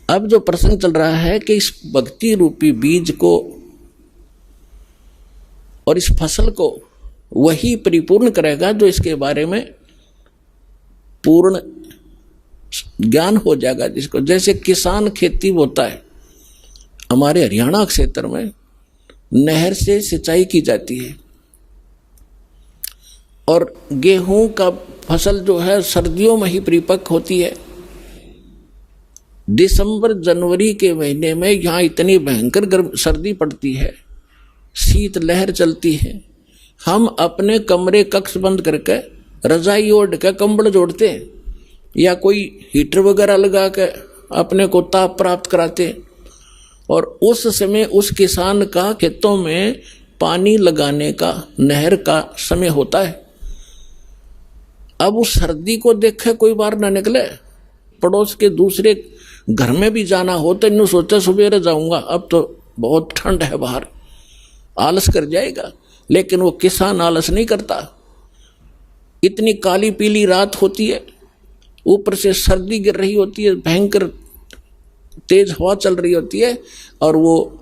अब जो प्रसंग चल रहा है कि इस भक्ति रूपी बीज को और इस फसल को वही परिपूर्ण करेगा जो इसके बारे में पूर्ण ज्ञान हो जाएगा जिसको। जैसे किसान खेती बोता है, हमारे हरियाणा क्षेत्र में नहर से सिंचाई की जाती है और गेहूं का फसल जो है सर्दियों में ही परिपक्व होती है। दिसंबर जनवरी के महीने में यहाँ इतनी भयंकर गर्म सर्दी पड़ती है, शीत लहर चलती है, हम अपने कमरे कक्ष बंद करके रजाई ओढ़ के कंबल जोड़ते हैं या कोई हीटर वगैरह लगा के अपने को ताप प्राप्त कराते हैं। और उस समय उस किसान का खेतों में पानी लगाने का नहर का समय होता है। अब उस सर्दी को देखे कोई बाहर ना निकले, पड़ोस के दूसरे घर में भी जाना हो तो इन्हों सोचा सुबह जाऊंगा, अब तो बहुत ठंड है बाहर, आलस कर जाएगा। लेकिन वो किसान आलस नहीं करता। इतनी काली पीली रात होती है, ऊपर से सर्दी गिर रही होती है, भयंकर तेज हवा चल रही होती है, और वो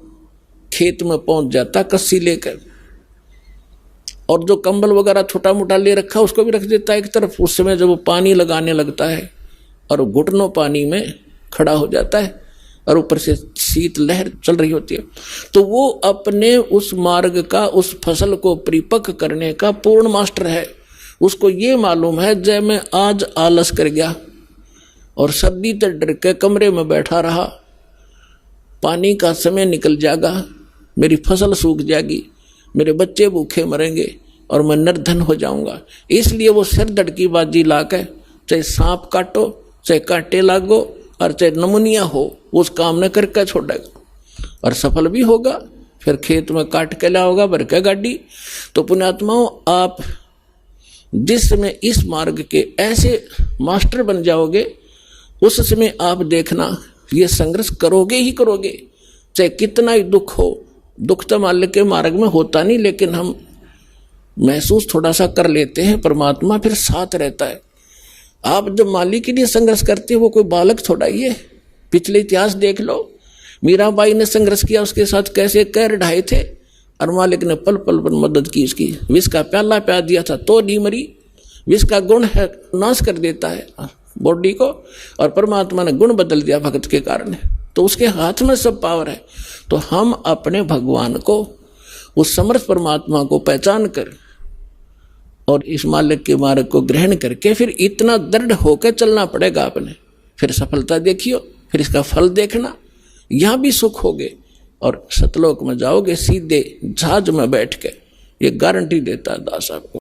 खेत में पहुंच जाता कस्सी लेकर, और जो कंबल वगैरह छोटा मोटा ले रखा उसको भी रख देता है एक तरफ। उस समय जब वो पानी लगाने लगता है और घुटनों पानी में खड़ा हो जाता है और ऊपर से शीत लहर चल रही होती है, तो वो अपने उस मार्ग का, उस फसल को परिपक्व करने का पूर्ण मास्टर है। उसको ये मालूम है जब मैं आज आलस कर गया और सर्दी से डर के कमरे में बैठा रहा, पानी का समय निकल जाएगा, मेरी फसल सूख जाएगी, मेरे बच्चे भूखे मरेंगे और मैं निर्धन हो जाऊंगा। इसलिए वो सिर धड़की बाजी ला के, चाहे सांप काटो, चाहे कांटे लागो और चाहे नमूनिया हो, उस काम ने करके छोड़ेगा और सफल भी होगा। फिर खेत में काट के लाओगा भर के गाड़ी। तो पुण्यात्माओं, आप जिस समय इस मार्ग के ऐसे मास्टर बन जाओगे, उस समय आप देखना ये संघर्ष करोगे ही करोगे, चाहे कितना ही दुख हो। दुख तो मालिक के मार्ग में होता नहीं, लेकिन हम महसूस थोड़ा सा कर लेते हैं, परमात्मा फिर साथ रहता है। आप जब मालिक के लिए संघर्ष करते हो, वो कोई बालक थोड़ा ही है। पिछले इतिहास देख लो, मीराबाई ने संघर्ष किया, उसके साथ कैसे कैर ढाए थे और मालिक ने पल पल पर मदद की उसकी। विष का प्याला प्यार दिया था तो नहीं मरी। विष का गुण है, नाश कर देता है बॉडी को, और परमात्मा ने गुण बदल दिया भक्त के कारण। तो उसके हाथ में सब पावर है। तो हम अपने भगवान को, उस समर्थ परमात्मा को पहचान कर और इस मालिक के मार्ग को ग्रहण करके फिर इतना दृढ़ होकर चलना पड़ेगा आपने। फिर सफलता देखियो, फिर इसका फल देखना, यहाँ भी सुख होगे और सतलोक में जाओगे सीधे जहाज में बैठ के। ये गारंटी देता है दास आपको।